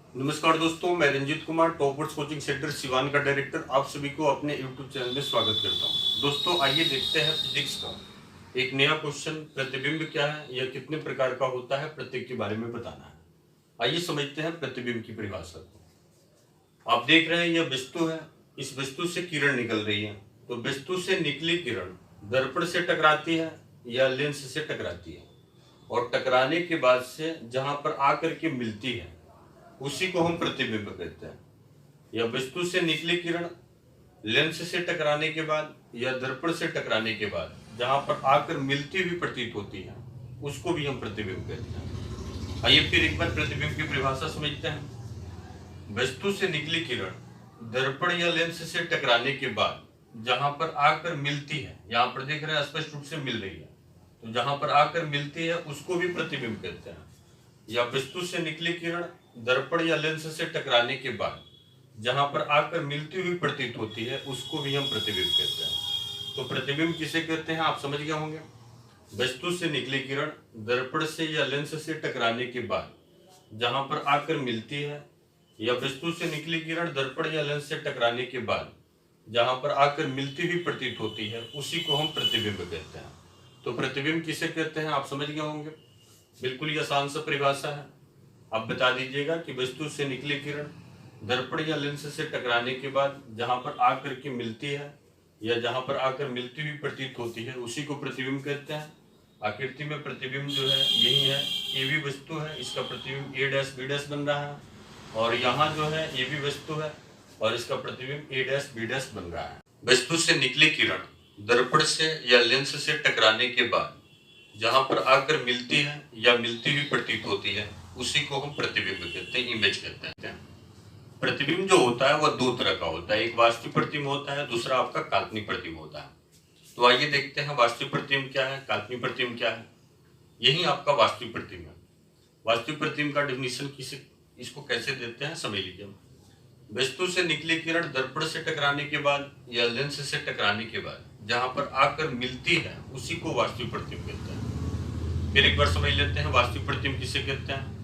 नमस्कार दोस्तों, मैं Ranjit Kumar top words coaching centre Siwan का डायरेक्टर आप सभी को अपने यूट्यूब चैनल में स्वागत करता हूं। दोस्तों आइए देखते हैं फिजिक्स का एक नया क्वेश्चन। प्रतिबिंब क्या है, यह कितने प्रकार का होता है, प्रत्येक के बारे में बताना है। आइए समझते हैं प्रतिबिंब की परिभाषा को। आप देख रहे हैं यह वस्तु है, इस वस्तु से किरण निकल रही है। तो वस्तु से निकली किरण दर्पण से टकराती है या लेंस से टकराती है, और टकराने के बाद से जहां पर आकर के मिलती है उसी को हम प्रतिबिंब कहते हैं। या वस्तु से निकली किरण लेंस से टकराने के बाद या दर्पण से टकराने के बाद जहां पर आकर मिलती हुई प्रतीत होती है उसको भी हम प्रतिबिंब कहते हैं। आइए फिर एक बार प्रतिबिंब की परिभाषा समझते हैं। वस्तु से निकली किरण दर्पण या लेंस से टकराने के बाद जहां पर आकर मिलती है, यहाँ पर देख रहे हैं स्पष्ट रूप से मिल रही है, तो जहां पर आकर मिलती है उसको भी प्रतिबिंब कहते हैं। या वस्तु से निकली किरण दर्पण या लेंस से टकराने के बाद जहां पर आकर मिलती हुई प्रतीत होती है उसको भी हम प्रतिबिंब कहते हैं। तो प्रतिबिंब किसे कहते हैं आप समझ गए होंगे। वस्तु से निकली किरण दर्पण से या लेंस से टकराने के बाद जहां पर आकर मिलती है, या वस्तु से निकली किरण दर्पण या लेंस से टकराने के बाद जहां पर आकर मिलती हुई प्रतीत होती है उसी को हम प्रतिबिंब कहते हैं। तो प्रतिबिंब किसे कहते हैं आप समझ गए होंगे। बिल्कुल ही आसान सा परिभाषा है। आप बता दीजिएगा कि वस्तु से निकली किरण दर्पण या लेंस से टकराने के बाद जहां पर आकर के मिलती है या जहां पर आकर मिलती हुई प्रतीत होती है उसी को प्रतिबिंब कहते हैं। आकृति में प्रतिबिंब जो है यही है, ये भी वस्तु है, इसका प्रतिबिंब ए डैश बी डैश बन रहा है, और यहाँ जो है ये भी वस्तु है और इसका प्रतिबिंब ए डैश बी डैश बन रहा है। वस्तु से निकली किरण दर्पण से या लेंस से टकराने के बाद जहां पर आकर मिलती है या मिलती हुई प्रतीत होती है उसी को हम प्रतिबिंब कहते हैं, इमेज कहते हैं। प्रतिबिंब जो होता है वह दो तरह का होता है, एक वास्तविक प्रतिबिंब होता है, दूसरा आपका काल्पनिक प्रतिबिंब होता है। तो आइए देखते हैं वास्तविक प्रतिबिंब क्या है, काल्पनिक प्रतिबिंब क्या है। यही आपका वास्तविक प्रतिबिंब है। वास्तविक प्रतिबिंब का डेफिनेशन किसे इसको कैसे देते हैं समझ लीजिए। वस्तु से निकली किरण दर्पण से टकराने के बाद या लेंस से टकराने के बाद जहां पर आकर मिलती है उसी को वास्तविक प्रतिबिंब कहते हैं। फिर एक बार समझ लेते हैं वास्तविक प्रतिबिंब किसे कहते हैं।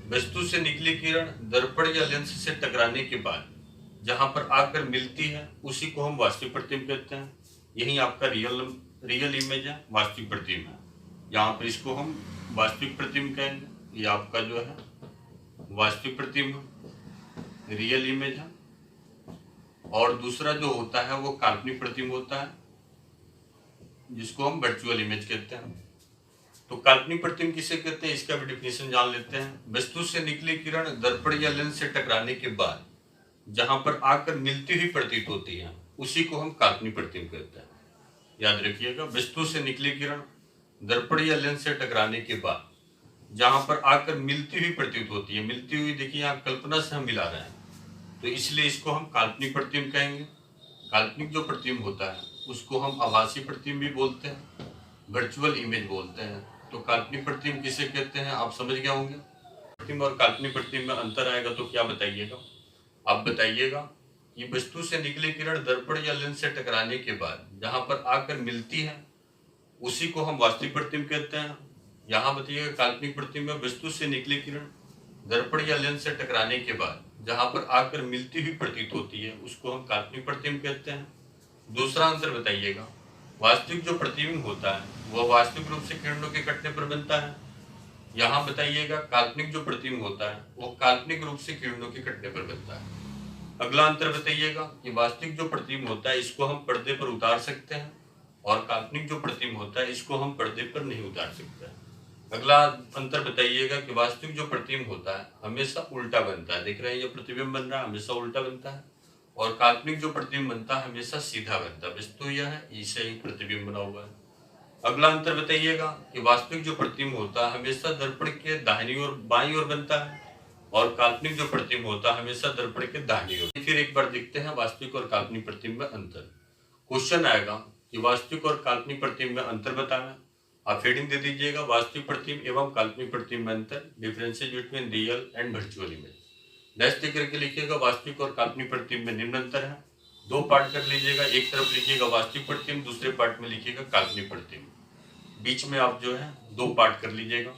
वस्तु से निकली किरण दर्पण या लेंस से टकराने के बाद जहां पर आकर मिलती है उसी को हम वास्तविक प्रतिबिंब कहते हैं। यही आपका रियल इमेज है, वास्तविक प्रतिबिंब है। यहाँ पर इसको हम वास्तविक प्रतिबिंब कहेंगे। ये आपका जो है वास्तविक प्रतिबिंब रियल इमेज है, और दूसरा जो होता है वो काल्पनिक प्रतिबिंब होता है जिसको हम वर्चुअल इमेज कहते हैं। तो काल्पनिक प्रतिबिंब किसे कहते हैं इसका भी डेफिनेशन जान लेते हैं। वस्तु से निकली किरण दर्पण या लेंस से टकराने के बाद जहां पर आकर मिलती हुई प्रतीत होती है उसी को हम काल्पनिक प्रतिबिंब कहते हैं। याद रखिएगा, वस्तु से निकली किरण दर्पण या लेंस से टकराने के बाद जहां पर आकर मिलती हुई प्रतीत होती है, मिलती हुई देखिए यहाँ कल्पना से हम मिला रहे हैं, तो इसलिए इसको हम काल्पनिक प्रतिबिंब कहेंगे। काल्पनिक जो प्रतिबिंब होता है उसको हम आभासी प्रतिबिंब भी बोलते हैं, वर्चुअल इमेज बोलते हैं। तो काल्पनिक प्रतिबिंब किसे कहते हैं आप समझ गए होंगे। प्रतिबिंब और काल्पनिक प्रतिबिंब में अंतर आएगा तो क्या बताइएगा आप बताइएगा कि वस्तु से निकली किरण दर्पण या लेंस से टकराने के बाद जहां पर आकर मिलती है उसी को हम वास्तविक प्रतिबिंब कहते हैं। यहाँ बताइएगा काल्पनिक प्रतिबिंब में वस्तु से निकली किरण दर्पण या लेंस से टकराने के बाद जहां पर आकर मिलती हुई प्रतीत होती है उसको हम काल्पनिक प्रतिबिंब कहते हैं। दूसरा अंतर बताइएगा, वास्तविक जो प्रतिबिंब होता है वह वास्तविक रूप से किरणों के कटने पर बनता है। यहाँ बताइएगा काल्पनिक जो प्रतिबिंब होता है वो काल्पनिक रूप से किरणों के कटने पर बनता है। अगला अंतर बताइएगा कि वास्तविक जो प्रतिबिंब होता है इसको हम पर्दे पर उतार सकते हैं, और काल्पनिक जो प्रतिबिंब होता है इसको हम पर्दे पर नहीं उतार सकते। अगला अंतर बताइएगा कि वास्तविक जो प्रतिबिंब होता है हमेशा उल्टा बनता है। देख रहे हैं ये प्रतिबिंब बन रहा है, हमेशा उल्टा बनता है, और काल्पनिक जो प्रतिबिंब बनता है हमेशा सीधा बनता है। वस्तु यह है, इसे ही प्रतिबिंब बना हुआ है। अगला अंतर बताइएगा कि वास्तविक जो प्रतिबिंब होता है हमेशा दर्पण के दाहिनी ओर बाईं ओर बनता है, और काल्पनिक जो प्रतिबिंब होता है हमेशा दर्पण के दाहिनी ओर। फिर एक बार देखते हैं वास्तविक और काल्पनिक प्रतिबिंब में अंतर। क्वेश्चन आएगा कि वास्तविक और काल्पनिक प्रतिबिंब में अंतर बताना। आप हेडिंग दे दीजिएगा वास्तविक प्रतिबिंब एवं काल्पनिक प्रतिबिंब में अंतर, differences between real and virtual image. Dash दे करके लिखिएगा वास्तविक और काल्पनिक प्रतिबिंब में निम्न अंतर है। दो पार्ट कर लीजिएगा, एक तरफ लिखिएगा वास्तविक प्रतिबिंब, दूसरे पार्ट में लिखिएगा काल्पनिक प्रतिबिंब। बीच में आप जो है दो पार्ट कर लीजिएगा।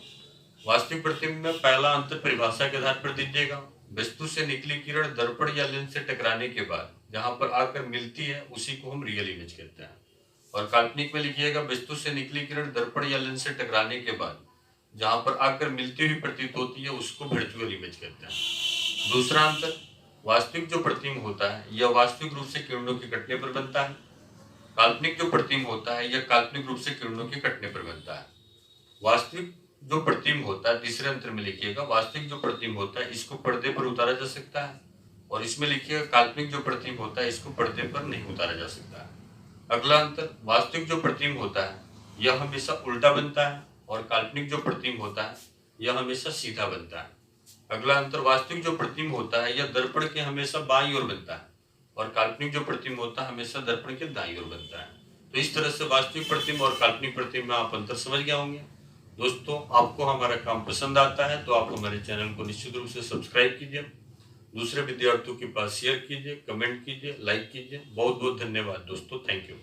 वास्तविक प्रतिबिंब में पहला अंतर परिभाषा के आधार पर दीजिएगा, वस्तु से निकली किरण दर्पण या लेंस से टकराने के बाद जहां पर आकर मिलती है उसी को हम रियल इमेज कहते हैं। और काल्पनिक में लिखिएगा वस्तु से निकली किरण दर्पण या लेंस से टकराने के बाद जहां पर आकर मिलती हुई प्रतीत होती है उसको वर्चुअल इमेज कहते हैं। दूसरा अंतर, वास्तविक जो प्रतिबिंब होता है यह वास्तविक रूप से किरणों के कटने पर बनता है। काल्पनिक जो प्रतिबिंब होता है यह काल्पनिक रूप से किरणों के कटने पर बनता है। वास्तविक जो प्रतिबिंब होता है, तीसरे अंतर में लिखिएगा, वास्तविक जो प्रतिबिंब होता है इसको पर्दे पर उतारा जा सकता है, और इसमें लिखिएगा काल्पनिक जो प्रतिबिंब होता है इसको पर्दे पर नहीं उतारा जा सकता है। अगला अंतर, वास्तविक जो प्रतिबिंब होता है यह हमेशा उल्टा बनता है और काल्पनिक जो प्रतिबिंब होता है यह हमेशा सीधा बनता है। अगला अंतर, वास्तविक जो प्रतिबिंब होता है यह दर्पण के हमेशा बाईं ओर बनता है और काल्पनिक जो प्रतिबिंब होता है हमेशा दर्पण के दाईं ओर बनता है। तो इस तरह से वास्तविक प्रतिबिंब और काल्पनिक प्रतिबिंब में आप अंतर समझ गए होंगे। दोस्तों, आपको हमारा काम पसंद आता है तो आप हमारे चैनल को निश्चित रूप से सब्सक्राइब कीजिए, दूसरे विद्यार्थियों के पास शेयर कीजिए, कमेंट कीजिए, लाइक कीजिए। बहुत बहुत धन्यवाद दोस्तों, थैंक यू।